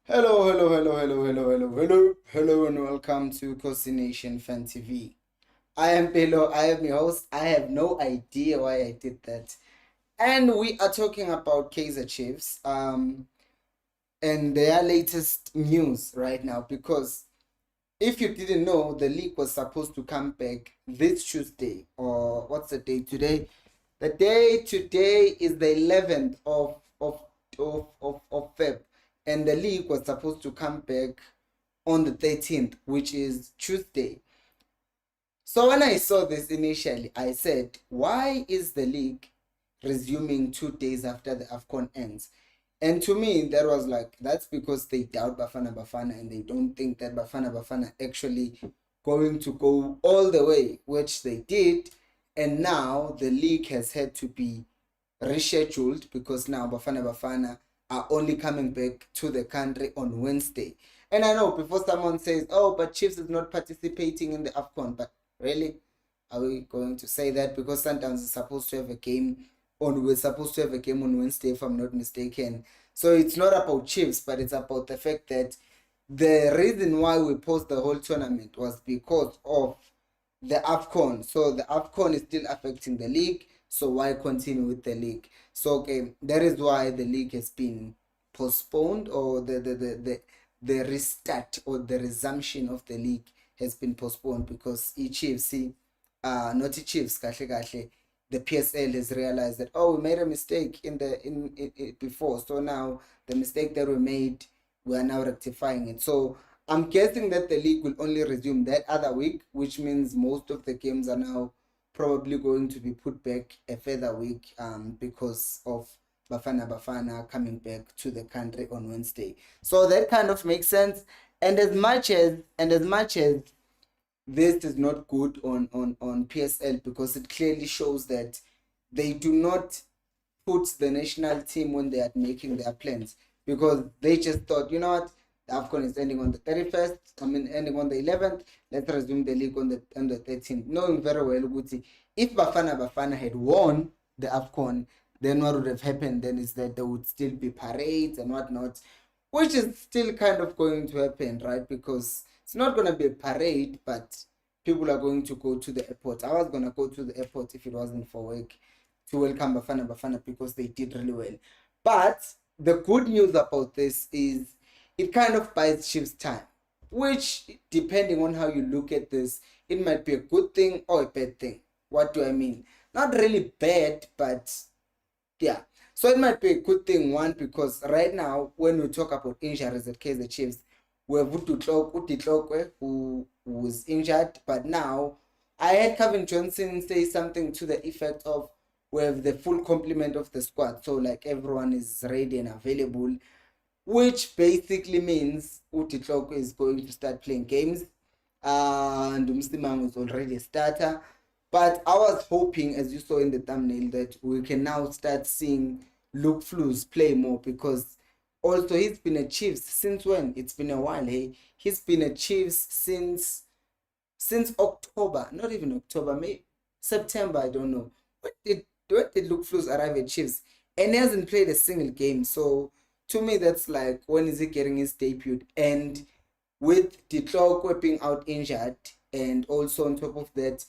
Hello, and welcome to Khosi Nation Fan TV. I am Pelo, I am your host. I have no idea why I did that. And we are talking about Kaizer Chiefs, and their latest news right now. Because if you didn't know, the league was supposed to come back this Tuesday, or what's the day today? The day today is the 11th of Feb, and the league was supposed to come back on the 13th, which is Tuesday. So when I saw this initially, I said, why is the league resuming 2 days after the AFCON ends? And to me, that was like, that's because they doubt Bafana and they don't think that Bafana actually going to go all the way, which they did. And now the league has had to be rescheduled because now Bafana are only coming back to the country on Wednesday. And I know before someone says, oh, but Chiefs is not participating in the AFCON, but really? Are we going to say that because Sundowns is supposed to have a game we're supposed to have a game on Wednesday, if I'm not mistaken. So it's not about Chiefs, but it's about the fact that the reason why we paused the whole tournament was because of the AFCON. So the AFCON is still affecting the league. So why continue with the league? So okay, that is why the league has been postponed, or the restart or the resumption of the league has been postponed because Chiefs, not Chiefs, the PSL has realized that, oh, we made a mistake in before, so now the mistake that we made, we are now rectifying it. So I'm guessing that the league will only resume that other week, which means most of the games are now probably going to be put back a further week because of Bafana coming back to the country on Wednesday. So that kind of makes sense. And as much as this is not good on PSL because it clearly shows that they do not put the national team when they are making their plans, because they just thought, you know what, the AFCON is ending on the 31st, ending on the 11th, let's resume the league on the 13th, knowing very well Guti, if Bafana had won the AFCON, then what would have happened then is that there would still be parades and whatnot, which is still kind of going to happen, right? Because it's not going to be a parade, but people are going to go to the airport. I was going to go to the airport if it wasn't for work to welcome Bafana because they did really well. But the good news about this is it kind of buys Chiefs time, which, depending on how you look at this, it might be a good thing or a bad thing. What do I mean? Not really bad, but yeah. So it might be a good thing, one, because right now, when we talk about injuries at Kaizer Chiefs, we have Utitlokwe, who was injured, but now I had Kevin Johnson say something to the effect of we have the full complement of the squad, so like everyone is ready and available, which basically means Utitlokwe is going to start playing games, and Umsimang is already a starter. But I was hoping, as you saw in the thumbnail, that we can now start seeing Luke Flus play more, because also he's been a Chiefs since when? It's been a while, hey. He's been a Chiefs since October, not even October, maybe September, I don't know. When did Luke Flus arrive at Chiefs? And he hasn't played a single game. So to me, that's like, when is he getting his debut? And with Ditlok being out injured, and also on top of that,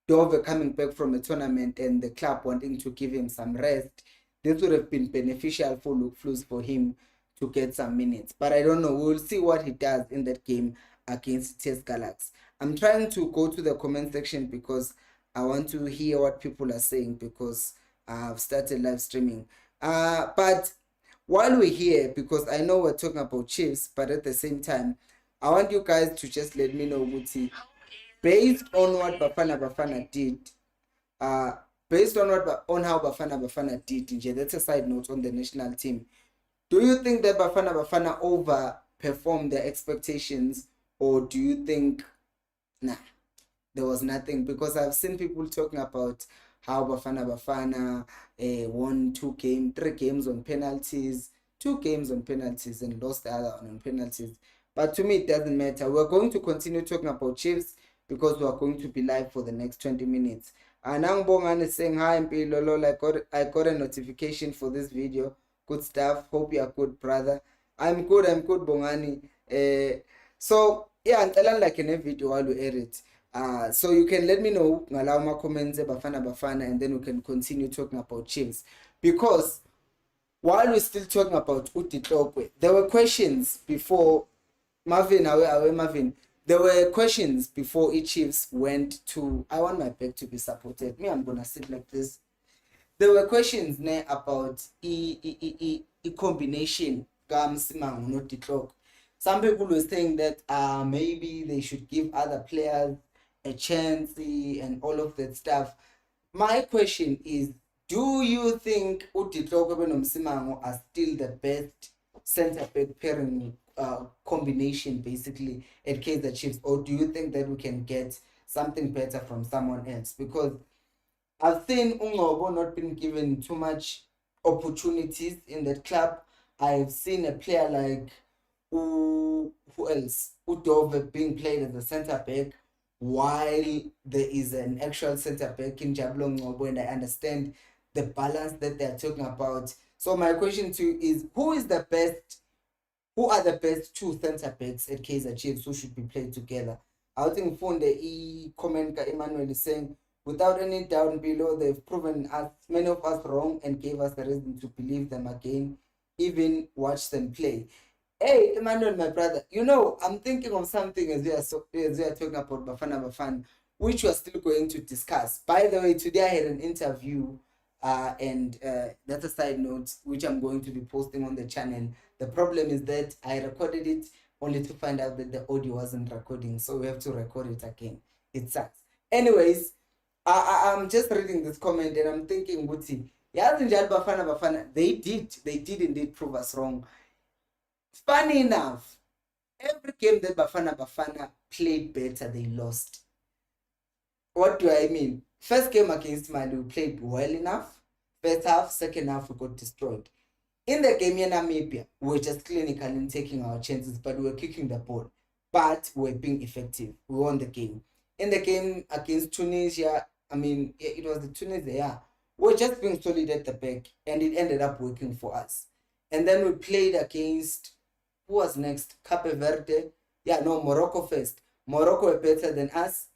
Dover coming back from a tournament and the club wanting to give him some rest, this would have been beneficial for Luke Flus for him to get some minutes. But I don't know. We'll see what he does in that game against TS Galaxy. I'm trying to go to the comment section because I want to hear what people are saying, because I've started live streaming. But while we're here, because I know we're talking about Chiefs, but at the same time, I want you guys to just let me know, Muti, based on what Bafana did, based on how Bafana did, that's a side note on the national team. Do you think that Bafana overperformed their expectations, or do you think, nah, there was nothing? Because I've seen people talking about how Bafana won 3 games on penalties, 2 games on penalties, and lost the other one on penalties. But to me, it doesn't matter. We're going to continue talking about Chiefs because we are going to be live for the next 20 minutes. Anang Bongan is saying, hi, Mpilolo, I got a notification for this video. Good stuff. Hope you are good, brother. I'm good, Bongani. So yeah, ngicela like in a video while we edit. So you can let me know ngalawa ma comments bafana and then we can continue talking about Chiefs because while we're still talking about Utitokwe, there were questions before Marvin. There were questions before Chiefs went to. I want my back to be supported. Me, I'm gonna sit like this. There were questions about a combination Gamsimang not the clock. Some people were saying that maybe they should give other players a chance and all of that stuff. My question is, do you think Utitoko Benomsimango are still the best centre back pairing combination basically at Kaizer Chiefs, or do you think that we can get something better from someone else? Because I've seen Ungobo not been given too much opportunities in that club. I've seen a player like who else? Udove being played as a centre back while there is an actual centre back in Jablong Ngobo, and I understand the balance that they're talking about. So my question to you is, who are the best two centre backs at Kaizer Chiefs who should be played together? I think Funde comment Emmanuel is saying, without any doubt below, they've proven us, many of us, wrong and gave us the reason to believe them again, even watch them play. Hey, Emmanuel, my brother, I'm thinking of something as we are talking about Bafana, which we're still going to discuss. By the way, today I had an interview, and that's a side note, which I'm going to be posting on the channel. The problem is that I recorded it only to find out that the audio wasn't recording, so we have to record it again. It sucks. Anyways, I'm just reading this comment and I'm thinking, Buti, Bafana, they did indeed prove us wrong. Funny enough, every game that Bafana played better, they lost. What do I mean? First game against Mali, we played well enough. First half, second half, we got destroyed. In the game in Namibia, we were just clinical in taking our chances, but we were kicking the ball. But we were being effective. We won the game. In the game against Tunisia, it was the Tunisia, yeah. We were just being solid at the back, and it ended up working for us. And then we played against, who was next? Cape Verde. Morocco first. Morocco were better than us.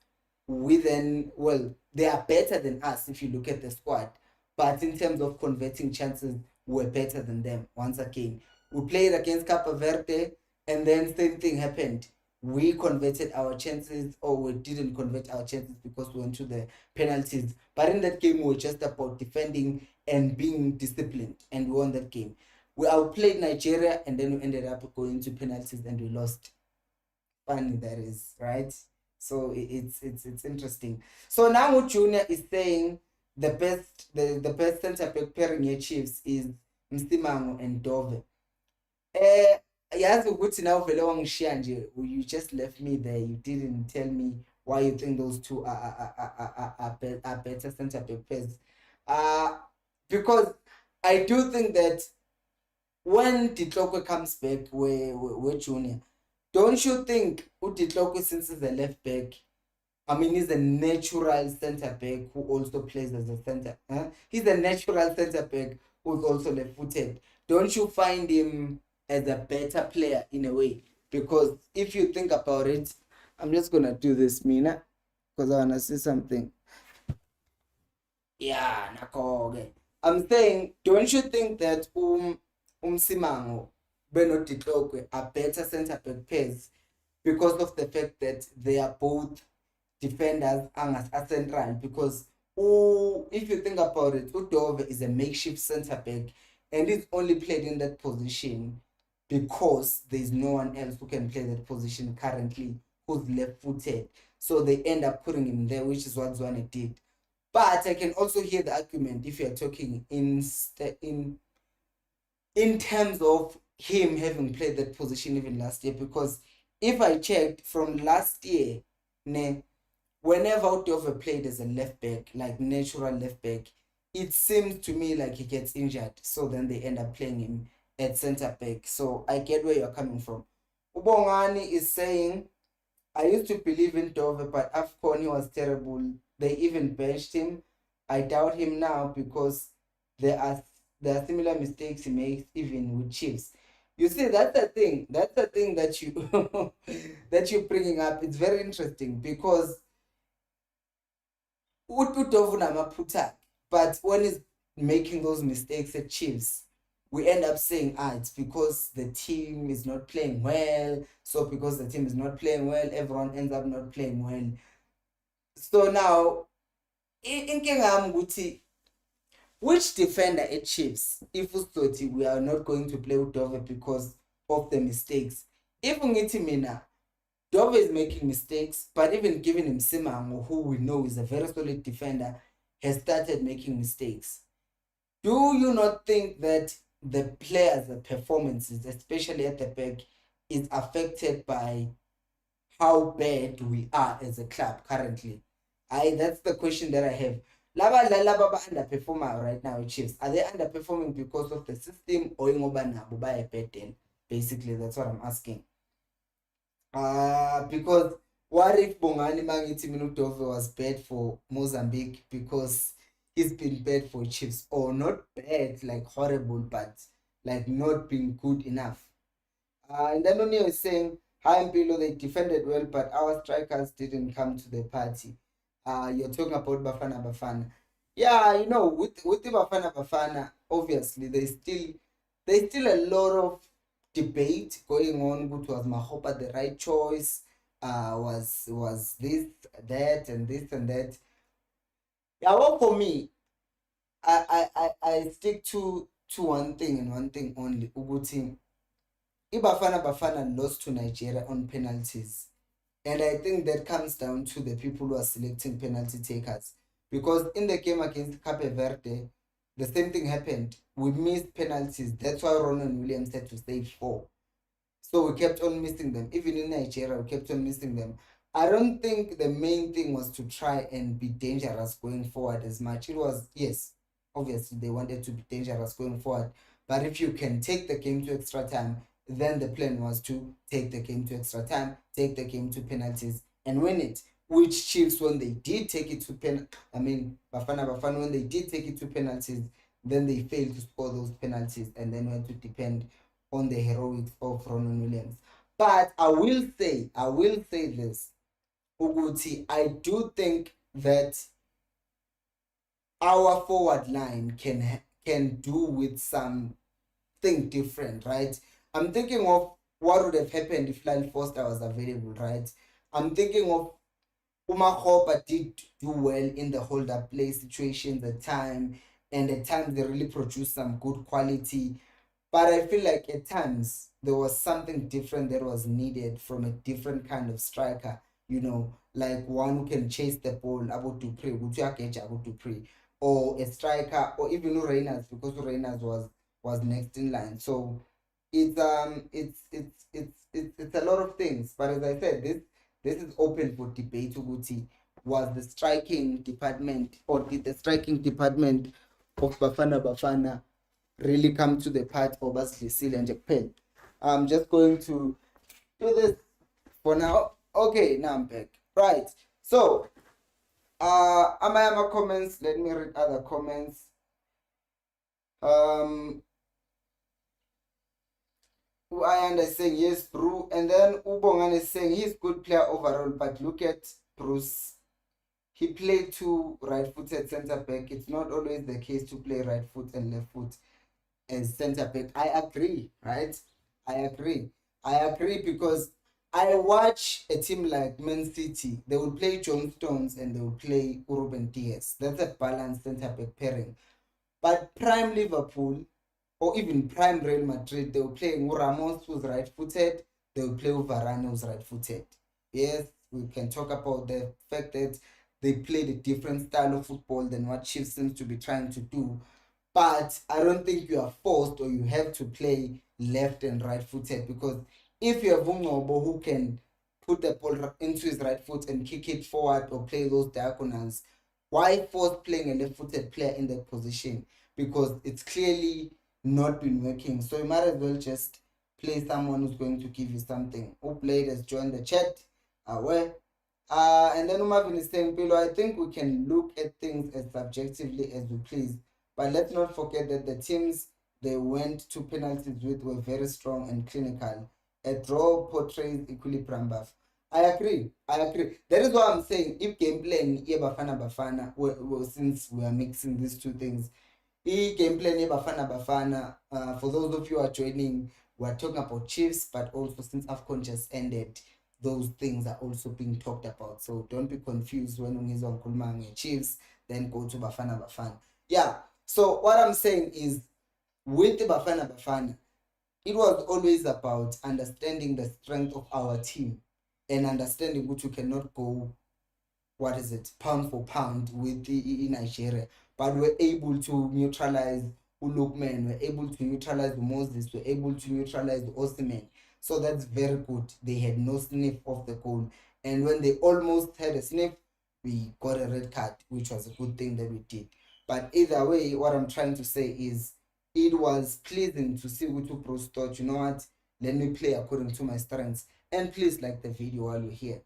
They are better than us if you look at the squad. But in terms of converting chances, we're better than them once again. We played against Cape Verde, and then same thing happened. We converted our chances, or we didn't convert our chances because we went to the penalties. But in that game, we were just about defending and being disciplined, and we won that game. We outplayed Nigeria, and then we ended up going to penalties and we lost. Funny that is, right? So it's interesting. So now Junior is saying the best center back pairing here Chiefs is Msimango and Dove. Yazi ukuthi now vele wangishiya nje, you just left me there. You didn't tell me why you think those two are better center back pairs. Because I do think that when Ditlokwe comes back, we're Junior, don't you think Ditlokwe, since he's a left back, he's a natural centre back who also plays as a centre. He's a natural centre back who's also left-footed. Don't you find him as a better player in a way? Because if you think about it, I'm just gonna do this, Mina, because I wanna say something. Yeah, okay. I'm saying, don't you think that Simango, Beno Ditlokwe are better centre back pairs because of the fact that they are both defenders and as central? Because if you think about it, Udove is a makeshift centre back and he's only played in that position because there's no one else who can play that position currently who's left-footed. So they end up putting him there, which is what Zwane did. But I can also hear the argument if you're talking in terms of him having played that position even last year, because if I checked from last year, whenever Udove played as a left back, like natural left back, it seems to me like he gets injured, so then they end up playing him at centre back. So I get where you're coming from. Ubongani is saying, I used to believe in Dove, but AFCON he was terrible. They even benched him. I doubt him now because there are similar mistakes he makes even with Chiefs. You see, that's the thing. That's the thing that you that you're bringing up. It's very interesting because uTovu namaphutha, but when he's making those mistakes at Chiefs, we end up saying, it's because the team is not playing well. So because the team is not playing well, everyone ends up not playing well. So now, inkinga yami ukuthi which defender at Chiefs, if uSothi we are not going to play with Dove because of the mistakes. If ungithi mina, Dove is making mistakes, but even giving him Simango, who we know is a very solid defender, has started making mistakes. Do you not think that the players' performances, especially at the back, is affected by how bad we are as a club currently? That's the question that I have. Laba underperformer right now, Chiefs. Are they underperforming because of the system or ngoba nabo bayabhedela? Basically, that's what I'm asking. Because what if Bongani Mangithi Minudove was bad for Mozambique because he's been bad for Chiefs, or not bad like horrible, but like not being good enough? And then O'Neill is saying, hi and below, they defended well, but our strikers didn't come to the party. You're talking about Bafana. Yeah, you know, with the Bafana, obviously there's still a lot of debate going on. What was Mahopa the right choice? Was this, that, and this and that? Yeah, well, for me, I stick to one thing and one thing only. Uguti, Bafana lost to Nigeria on penalties. And I think that comes down to the people who are selecting penalty takers. Because in the game against Cape Verde, the same thing happened. We missed penalties. That's why Ronan Williams had to save 4. So we kept on missing them. Even in Nigeria, we kept on missing them. I don't think the main thing was to try and be dangerous going forward as much. It was, yes, obviously they wanted to be dangerous going forward. But if you can take the game to extra time, then the plan was to take the game to extra time, take the game to penalties, and win it. Which Chiefs, when they did take it to Bafana, when they did take it to penalties, then they failed to score those penalties and then had to depend on the heroics of Ronan Williams. But I will say this, Uguti, I do think that our forward line can do with something different, right? I'm thinking of what would have happened if Lyle Foster was available, right? I'm thinking of Umahopa did do well in the hold-up play situations at time, and at times they really produced some good quality. But I feel like at times there was something different that was needed from a different kind of striker, like one who can chase the ball, about to pray, or a striker, or even Reyners, because Reyners was next in line. So it's a lot of things. But as I said, this is open for debate. Uguti, was the striking department, or did the striking department of Bafana really come to the part of Baslisile and Japan? I'm just going to do this for now. Okay, now I'm back. Right. So, Amayama comments. Let me read other comments. Ayanda is saying yes, Brew, and then Ubongan is saying he's good player overall, but look at Bruce. He played 2 right-footed centre back. It's not always the case to play right foot and left foot as centre back. I agree, right? I agree because I watch a team like Man City. They will play John Stones and they will play Ruben Diaz. That's a balanced centre back pairing. But prime Liverpool, or even prime Real Madrid, they will play Ramos, who's right-footed. They will play Varane, who's right-footed. Yes, we can talk about the fact that they played a different style of football than what Chiefs seems to be trying to do. But I don't think you are forced or you have to play left and right-footed, because if you have Ungobo who can put the ball into his right foot and kick it forward or play those diagonals, why force playing a left-footed player in that position? Because it's clearly not been working. So you might as well just play someone who's going to give you something. Who played has joined the chat. And then Marvin is saying, Pilo, I think we can look at things as subjectively as we please, but let's not forget that the teams they went to penalties with were very strong and clinical. A draw portrays equilibrium buff. I agree. That is why I'm saying if game plan Bafana, since we are mixing these two things, game plan Bafana, for those of you who are joining, we're talking about Chiefs, but also since AFCON just ended, those things are also being talked about. So don't be confused when ungizwa ngikhuluma Chiefs, then go to Bafana. Yeah. So what I'm saying is with Bafana, it was always about understanding the strength of our team and understanding which you cannot go, what is it, pound for pound with Nigeria, but we're able to neutralize Ulukman, we're able to neutralize Moses, we're able to neutralize Osimhen. So that's very good. They had no sniff of the goal, and when they almost had a sniff, we got a red card, which was a good thing that we did. But either way, what I'm trying to say is it was pleasing to see Utu Pros thought, you know what, let me play according to my strengths. And please like the video while you're here.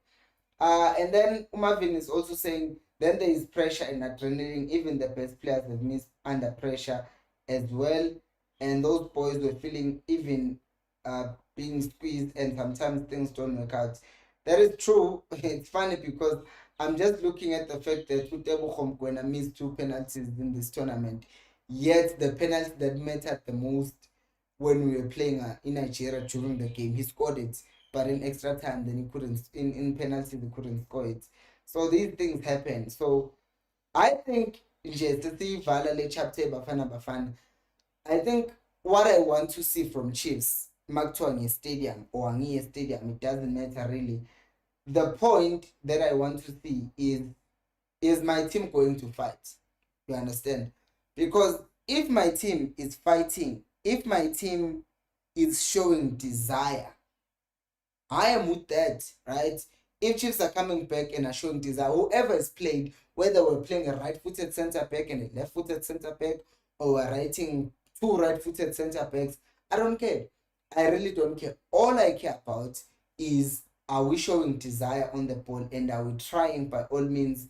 And then Marvin is also saying then there is pressure and adrenaline. Even the best players have missed under pressure as well. And those boys were feeling even being squeezed, and sometimes things don't work out. That is true. It's funny because I'm just looking at the fact that Utebo Khomkwena missed 2 penalties in this tournament. Yet the penalty that mattered the most when we were playing in Nigeria during the game, he scored it. But in extra time, then he couldn't. In penalty, they couldn't score it. So these things happen. So I think Bafana. I think what I want to see from Chiefs, Maktuangi Stadium or Angiye Stadium, it doesn't matter really. The point that I want to see is my team going to fight? You understand? Because if my team is fighting, if my team is showing desire, I am with that, right? If Chiefs are coming back and are showing desire, whoever is played, whether we're playing a right-footed centre back and a left-footed centre back, or we're writing 2 right-footed centre backs, I don't care. I really don't care. All I care about is, are we showing desire on the ball, and are we trying by all means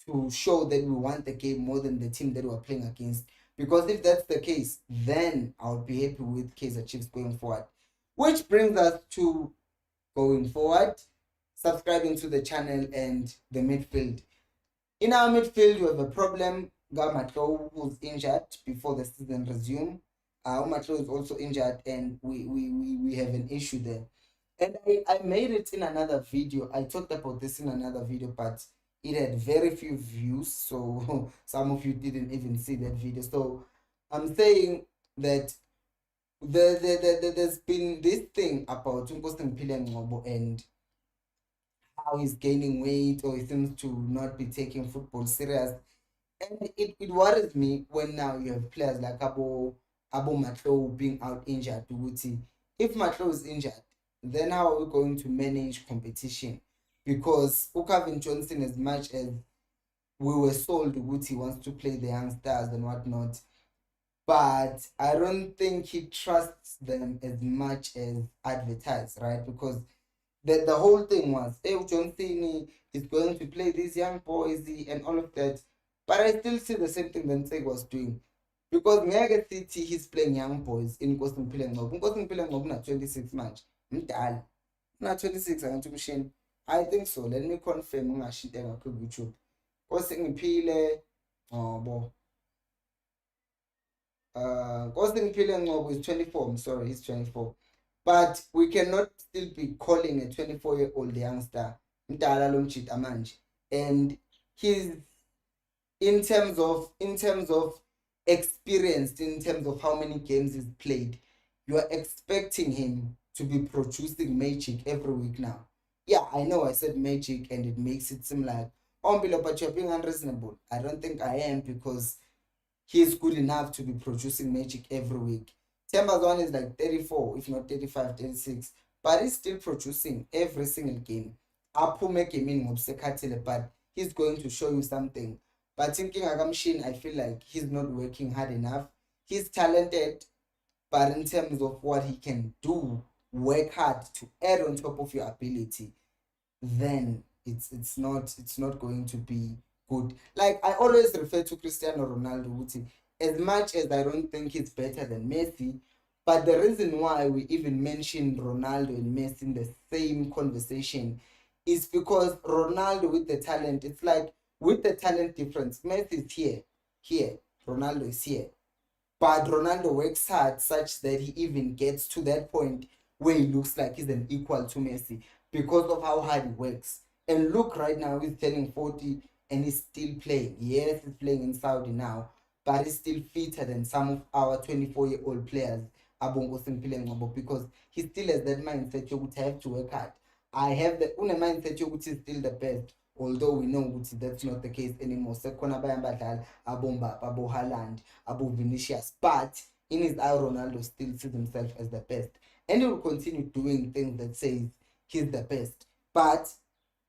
to show that we want the game more than the team that we're playing against? Because if that's the case, then I'll be happy with Kaizer Chiefs going forward. Which brings us to going forward, subscribing to the channel and the midfield. In our midfield, we have a problem. Gamatlo was injured before the season resumed. Umatlo is also injured, and we have an issue there. And I made it in another video. I talked about this in another video, but it had very few views, so some of you didn't even see that video. So I'm saying that there's been this thing about Ngobo and how he's gaining weight, or he seems to not be taking football serious. And it worries me when now you have players like Abo Matlo being out injured. If Matlo is injured, then how are we going to manage competition? Because Ukavin Johnson, as much as we were sold he wants to play the young stars and whatnot, but I don't think he trusts them as much as advertised, right? Because the whole thing was, hey, Johnson is going to play these young boys and all of that. But I still see the same thing that Nseg was doing. Because Ngeke City, he's playing young boys in Nkosi Mphile Ngobo. Nkosi Mphile Ngobo na 26 manje. Mdala. Na 26 angathi kushini. I think so. Let me confirm ungashinto ngakho YouTube. Nkosi Mphile Ngobo. Nkosi Mphile Ngobo is 24. I'm sorry, he's 24. But we cannot still be calling a 24-year-old youngster Mdala lo mjita manje. And he's in terms of experienced, in terms of how many games he's played, you are expecting him to be producing magic every week now. Yeah, I know I said magic and it makes it seem like, oh, but you're being unreasonable. I don't think I am, because he is good enough to be producing magic every week. Tembazwan is like 34, if not 35, 36, but he's still producing every single game. Aphume gaming ngobsekhathele, but he's going to show you something. But thinking Agamshin, I feel like he's not working hard enough. He's talented, but in terms of what he can do, work hard to add on top of your ability, then it's not going to be good. Like I always refer to Cristiano Ronaldo. as much as I don't think he's better than Messi, but the reason why we even mentioned Ronaldo and Messi in the same conversation is because Ronaldo with the talent, it's like with the talent difference, Messi is here, Ronaldo is here. But Ronaldo works hard such that he even gets to that point where he looks like he's an equal to Messi because of how hard he works. And look, right now he's turning 40 and he's still playing. Yes, he's playing in Saudi now, but he's still fitter than some of our 24-year-old players because he still has that mindset to have to work hard. I have the mindset which is still the best, although we know that's not the case anymore. Sekhona bayambadlala abomba abo Haaland, abo Vinicius, but in his eye Ronaldo still sees himself as the best, and he will continue doing things that says he's the best. But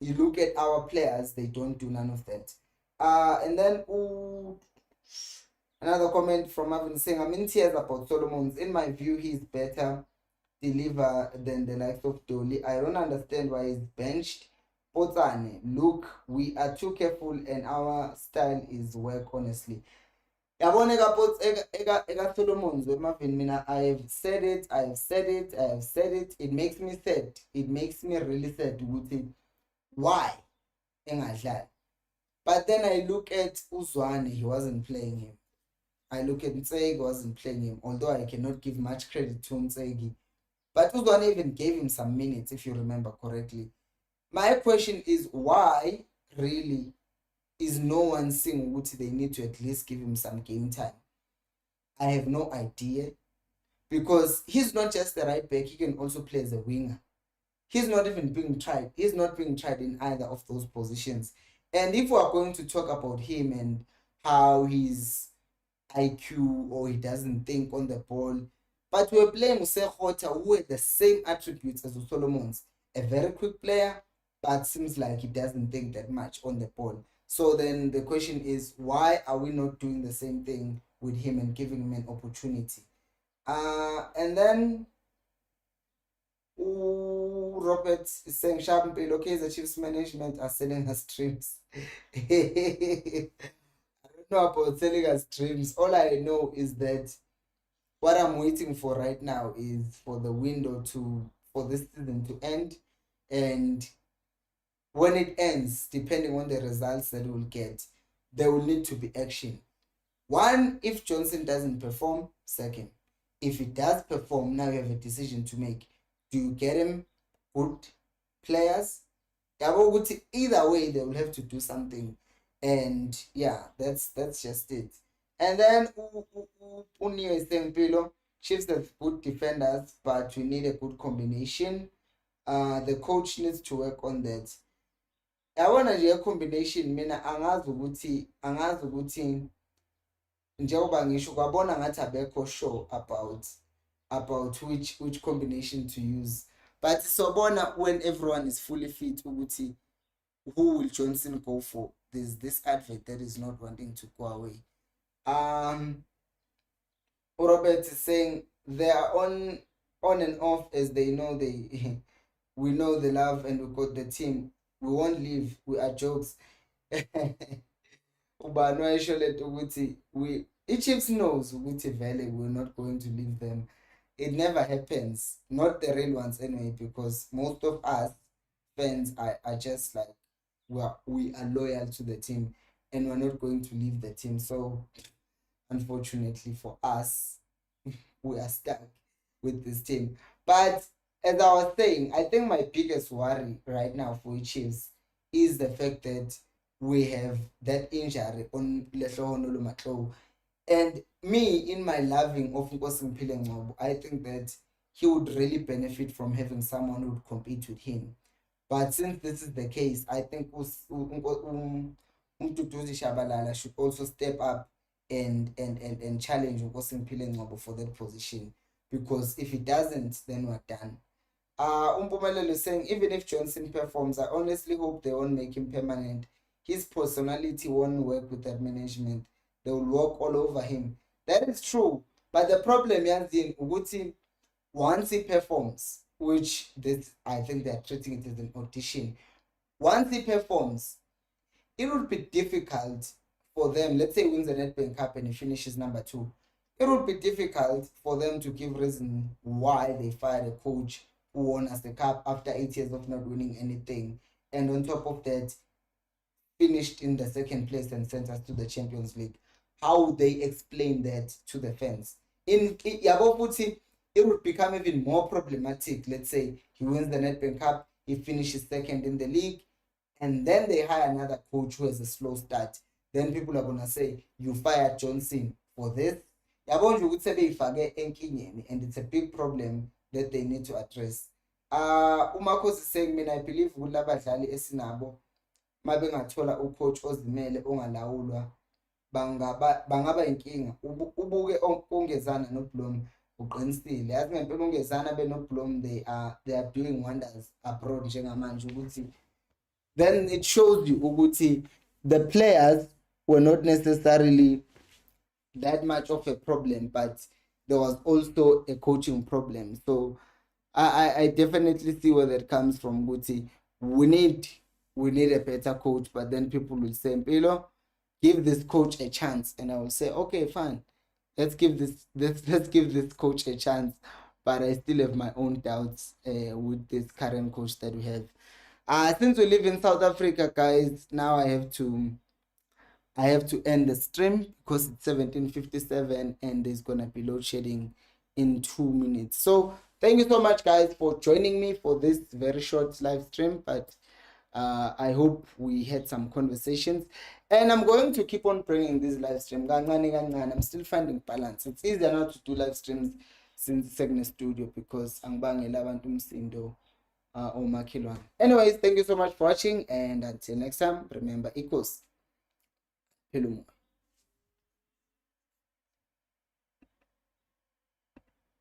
you look at our players, they don't do none of that. And then another comment from Marvin saying, I'm in tears about Solomons. In my view, he's better deliver than the likes of Dolly. I don't understand why he's benched. Potsane, look, we are too careful and our style is work, honestly. Yabona eka Solomons wemavini mina, I have said it. It makes me sad. It makes me really sad ukuthi why engadlali. But then I look at Uzwane, he wasn't playing him. I look at Ntsegi, wasn't playing him, although I cannot give much credit to Ntsegi. But Uzwane even gave him some minutes, if you remember correctly. My question is, why really is no one seeing what they need to at least give him some game time? I have no idea. Because he's not just the right back, he can also play as a winger. He's not even being tried. He's not being tried in either of those positions. And if we are going to talk about him and how his IQ or he doesn't think on the ball, but we're playing Usekhota who had the same attributes as Solomons. A very quick player, but seems like he doesn't think that much on the ball. So then the question is, why are we not doing the same thing with him and giving him an opportunity? And then Robert is saying, Sharp and okay, the Chiefs management are selling us dreams. I don't know about selling us dreams. All I know is that what I'm waiting for right now is for the window for this season to end, and when it ends, depending on the results that we'll get, there will need to be action. One, if Johnson doesn't perform. Second, if he does perform, now you have a decision to make. Do you get him good players? Either way, they will have to do something, and yeah, that's just it. And then Unio is saying, Pilo, Chiefs have good defenders, but we need a good combination. The coach needs to work on that. Yabona nje combination mina angazi ukuthi njengoba ngisho kwabona ngathi abekho sure about which combination to use, but sobona when everyone is fully fit ukuthi who will Johnson go for. There's this advert that is not wanting to go away. Robert is saying they are on and off as they know they we know the love and we got the team. We won't leave. We are jokes. Ubani wayesho lento ukuthi Chiefs knows ukuthi vele we're not going to leave them. It never happens. Not the real ones anyway, because most of us fans are just like we are loyal to the team and we're not going to leave the team. So unfortunately for us, we are stuck with this team. But as I was saying, I think my biggest worry right now for Chiefs is the fact that we have that injury on Lehlohonolo Matlo. And me, in my loving of Khosi, I think that he would really benefit from having someone who would compete with him. But since this is the case, I think Umtutuzi Shabalala should also step up and challenge Khosi for that position. Because if he doesn't, then we're done. Umpumelelo is saying, even if Johnson performs, I honestly hope they won't make him permanent. His personality won't work with that management. They will walk all over him. That is true. But the problem is Uguti, once he performs, which this I think they're treating it as an audition. Once he performs, it would be difficult for them, let's say he wins the Nedbank Cup and he finishes number 2, it would be difficult for them to give reason why they fired a coach who won us the cup after 8 years of not winning anything, and on top of that, finished in the second place and sent us to the Champions League. How would they explain that to the fans? It would become even more problematic. Let's say he wins the Nedbank Cup, he finishes second in the league, and then they hire another coach who has a slow start. Then people are gonna say, you fired Johnson for this. And it's a big problem that they need to address. Khosi is saying, I believe kulabadlali esinabo mabengathola ucoach ozimele ongalawulwa bangaba inkinga. Ubuke ongezana noBlom uqinisile. Yazi ngempela ongezana benoBlom, they are doing wonders abroad njengamanje ukuthi. Then it shows you ukuthi the players were not necessarily that much of a problem, but there was also a coaching problem. So I definitely see where that comes from. Guti, we need a better coach, but then people will say, Mpilo, give this coach a chance, and I will say, okay, fine, let's give this coach a chance. But I still have my own doubts with this current coach that we have. Since we live in South Africa, guys, now I have to end the stream because it's 17:57 and there's gonna be load shedding in 2 minutes. So thank you so much, guys, for joining me for this very short live stream, but I hope we had some conversations, and I'm going to keep on bringing this live stream. I'm still finding balance. It's easier now to do live streams since Segna Studio because angibangela abantu umsindo omakhelwane. Anyways, thank you so much for watching, and until next time, remember equals. Hello.